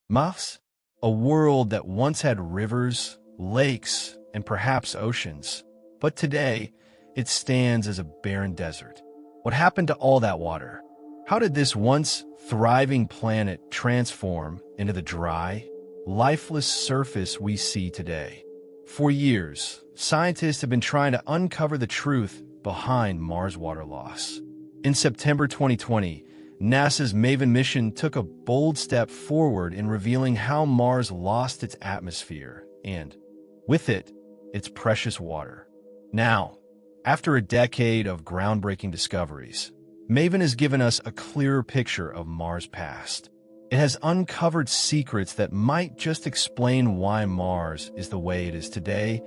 Mars, a world that once had rivers, lakes, and perhaps oceans, but today it stands as a barren desert. What happened to all that water? How did this once thriving planet transform into the dry, lifeless surface we see today? For years, scientists have been trying to uncover the truth behind Mars water loss. In September 2020, NASA's MAVEN mission took a bold step forward in revealing how Mars lost its atmosphere and, with it, its precious water. Now, after a decade of groundbreaking discoveries, MAVEN has given us a clearer picture of Mars' past. It has uncovered secrets that might just explain why Mars is the way it is today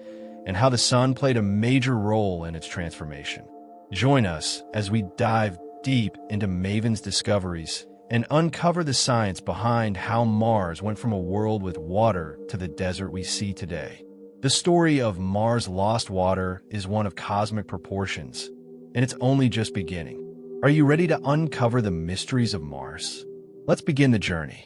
and how the Sun played a major role in its transformation. Join us as we dive deep into MAVEN's discoveries and uncover the science behind how Mars went from a world with water to the desert we see today. The story of Mars' lost water is one of cosmic proportions, and it's only just beginning. Are you ready to uncover the mysteries of Mars? Let's begin the journey.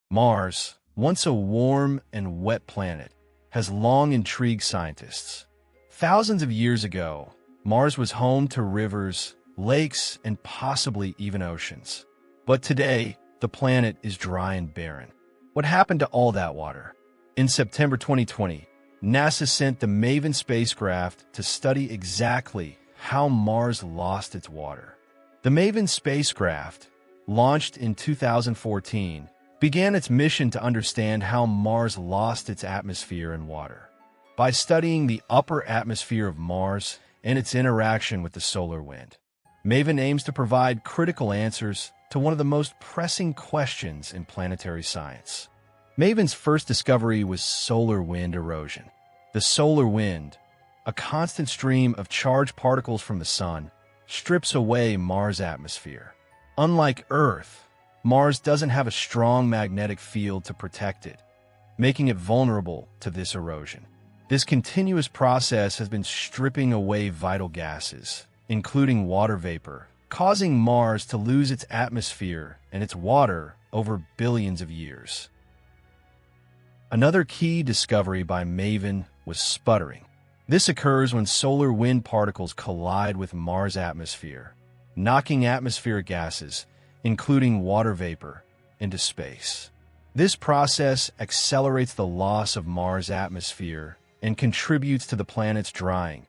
Mars, once a warm and wet planet, has long intrigued scientists. Thousands of years ago, Mars was home to rivers, lakes, and possibly even oceans. But today, the planet is dry and barren. What happened to all that water? In September 2020, NASA sent the MAVEN spacecraft to study exactly how Mars lost its water. The MAVEN spacecraft, launched in 2014, began its mission to understand how Mars lost its atmosphere and water. By studying the upper atmosphere of Mars and its interaction with the solar wind, MAVEN aims to provide critical answers to one of the most pressing questions in planetary science. MAVEN's first discovery was solar wind erosion. The solar wind, a constant stream of charged particles from the Sun, strips away Mars' atmosphere. Unlike Earth, Mars doesn't have a strong magnetic field to protect it, making it vulnerable to this erosion. This continuous process has been stripping away vital gases, including water vapor, causing Mars to lose its atmosphere and its water over billions of years. Another key discovery by MAVEN was sputtering. This occurs when solar wind particles collide with Mars' atmosphere, knocking atmospheric gases, including water vapor, into space. This process accelerates the loss of Mars' atmosphere and contributes to the planet's drying,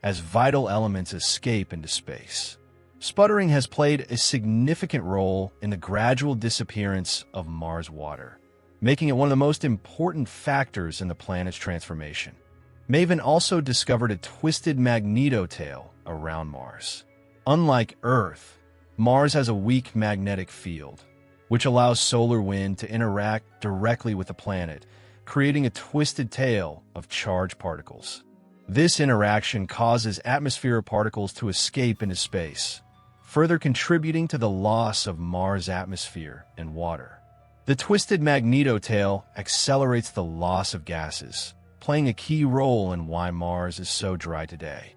as vital elements escape into space. Sputtering has played a significant role in the gradual disappearance of Mars' water, making it one of the most important factors in the planet's transformation. MAVEN also discovered a twisted magnetotail around Mars. Unlike Earth, Mars has a weak magnetic field, which allows solar wind to interact directly with the planet, creating a twisted tail of charged particles. This interaction causes atmospheric particles to escape into space, further contributing to the loss of Mars' atmosphere and water. The twisted magnetotail accelerates the loss of gases, playing a key role in why Mars is so dry today.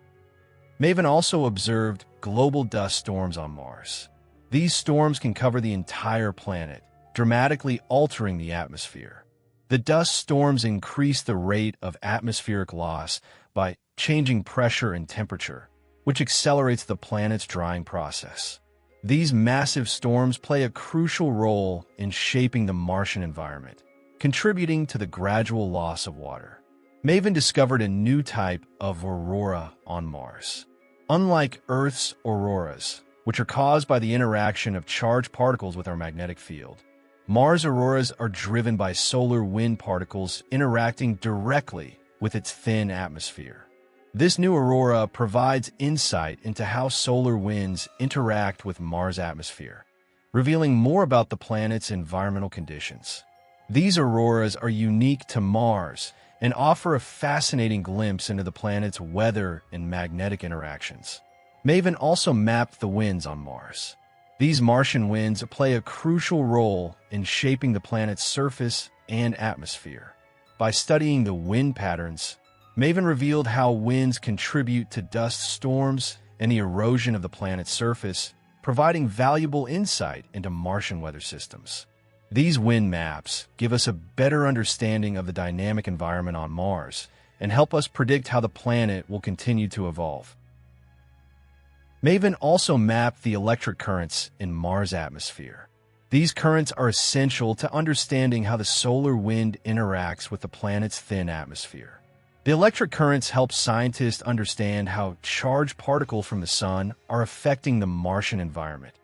MAVEN also observed global dust storms on Mars. These storms can cover the entire planet, dramatically altering the atmosphere. The dust storms increase the rate of atmospheric loss by changing pressure and temperature, which accelerates the planet's drying process. These massive storms play a crucial role in shaping the Martian environment, contributing to the gradual loss of water. MAVEN discovered a new type of aurora on Mars. Unlike Earth's auroras, which are caused by the interaction of charged particles with our magnetic field, Mars' auroras are driven by solar wind particles interacting directly with its thin atmosphere. This new aurora provides insight into how solar winds interact with Mars' atmosphere, revealing more about the planet's environmental conditions. These auroras are unique to Mars and offer a fascinating glimpse into the planet's weather and magnetic interactions. MAVEN also mapped the winds on Mars. These Martian winds play a crucial role in shaping the planet's surface and atmosphere. By studying the wind patterns, MAVEN revealed how winds contribute to dust storms and the erosion of the planet's surface, providing valuable insight into Martian weather systems. These wind maps give us a better understanding of the dynamic environment on Mars and help us predict how the planet will continue to evolve. MAVEN also mapped the electric currents in Mars' atmosphere. These currents are essential to understanding how the solar wind interacts with the planet's thin atmosphere. The electric currents help scientists understand how charged particles from the sun are affecting the Martian environment,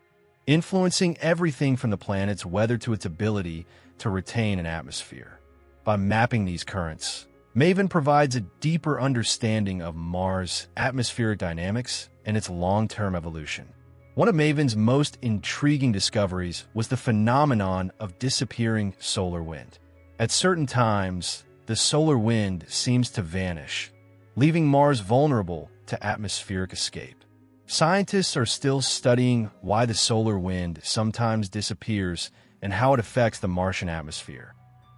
influencing everything from the planet's weather to its ability to retain an atmosphere. By mapping these currents, MAVEN provides a deeper understanding of Mars' atmospheric dynamics and its long-term evolution. One of MAVEN's most intriguing discoveries was the phenomenon of disappearing solar wind. At certain times, the solar wind seems to vanish, leaving Mars vulnerable to atmospheric escape. Scientists are still studying why the solar wind sometimes disappears and how it affects the Martian atmosphere,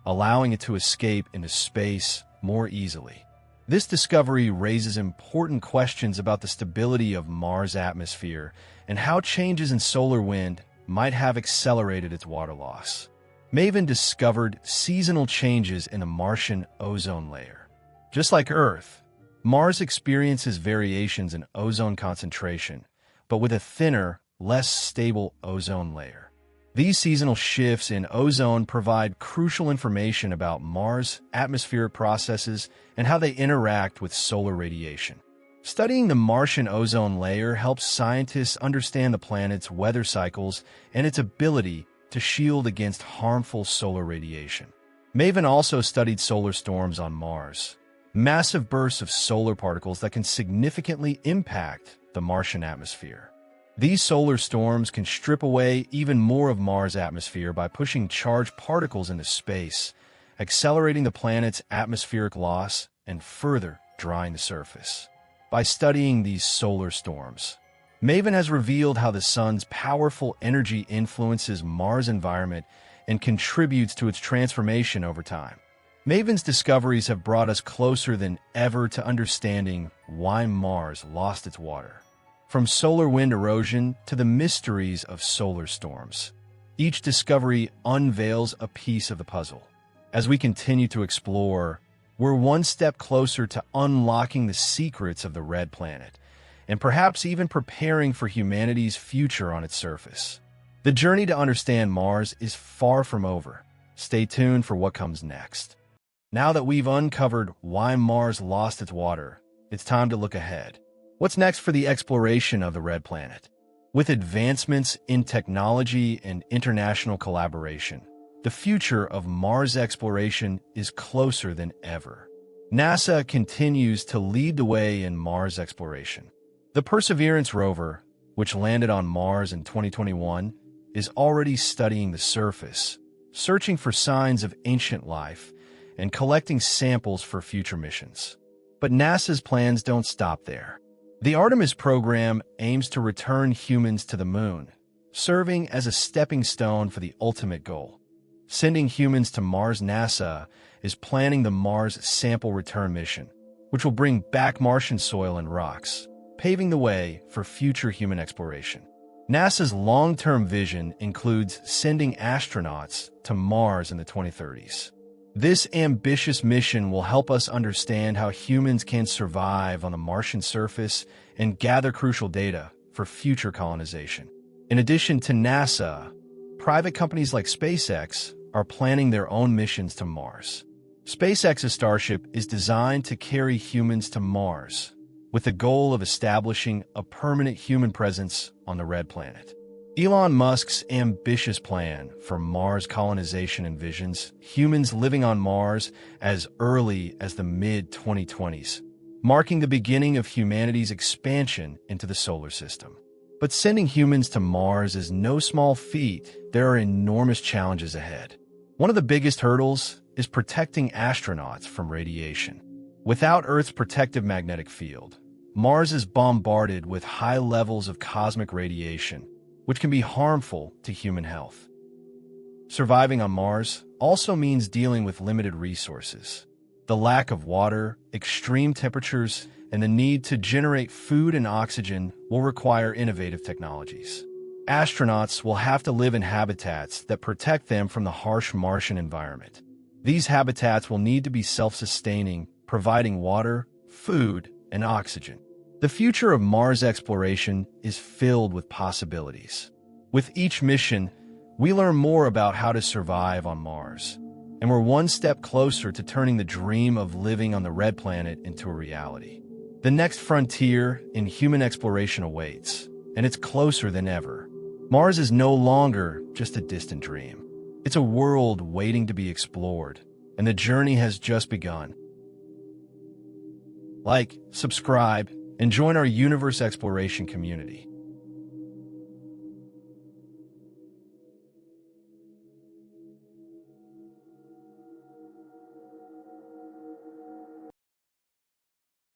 allowing it to escape into space more easily. This discovery raises important questions about the stability of Mars' atmosphere and how changes in solar wind might have accelerated its water loss. MAVEN discovered seasonal changes in the Martian ozone layer. Just like Earth, Mars experiences variations in ozone concentration, but with a thinner, less stable ozone layer. These seasonal shifts in ozone provide crucial information about Mars' atmospheric processes and how they interact with solar radiation. Studying the Martian ozone layer helps scientists understand the planet's weather cycles and its ability to shield against harmful solar radiation. MAVEN also studied solar storms on Mars, massive bursts of solar particles that can significantly impact the Martian atmosphere. These solar storms can strip away even more of Mars' atmosphere by pushing charged particles into space, accelerating the planet's atmospheric loss and further drying the surface. By studying these solar storms, MAVEN has revealed how the sun's powerful energy influences Mars' environment and contributes to its transformation over time. MAVEN's discoveries have brought us closer than ever to understanding why Mars lost its water. From solar wind erosion to the mysteries of solar storms, each discovery unveils a piece of the puzzle. As we continue to explore, we're one step closer to unlocking the secrets of the red planet, and perhaps even preparing for humanity's future on its surface. The journey to understand Mars is far from over. Stay tuned for what comes next. Now that we've uncovered why Mars lost its water, it's time to look ahead. What's next for the exploration of the red planet? With advancements in technology and international collaboration, the future of Mars exploration is closer than ever. NASA continues to lead the way in Mars exploration. The Perseverance rover, which landed on Mars in 2021, is already studying the surface, searching for signs of ancient life, and collecting samples for future missions. But NASA's plans don't stop there. The Artemis program aims to return humans to the moon, serving as a stepping stone for the ultimate goal. Sending humans to Mars. NASA is planning the Mars Sample Return mission, which will bring back Martian soil and rocks, paving the way for future human exploration. NASA's long-term vision includes sending astronauts to Mars in the 2030s. This ambitious mission will help us understand how humans can survive on the Martian surface and gather crucial data for future colonization. In addition to NASA, private companies like SpaceX are planning their own missions to Mars. SpaceX's Starship is designed to carry humans to Mars, with the goal of establishing a permanent human presence on the red planet. Elon Musk's ambitious plan for Mars colonization envisions humans living on Mars as early as the mid-2020s, marking the beginning of humanity's expansion into the solar system. But sending humans to Mars is no small feat. There are enormous challenges ahead. One of the biggest hurdles is protecting astronauts from radiation. Without Earth's protective magnetic field, Mars is bombarded with high levels of cosmic radiation, which can be harmful to human health. Surviving on Mars also means dealing with limited resources. The lack of water, extreme temperatures, and the need to generate food and oxygen will require innovative technologies. astronauts will have to live in habitats that protect them from the harsh Martian environment. These habitats will need to be self-sustaining, providing water, food, and oxygen. The future of Mars exploration is filled with possibilities. With each mission, we learn more about how to survive on Mars, and we're one step closer to turning the dream of living on the red planet into a reality. The next frontier in human exploration awaits, and it's closer than ever. Mars is no longer just a distant dream. It's a world waiting to be explored, and the journey has just begun. Like, subscribe, and join our universe exploration community.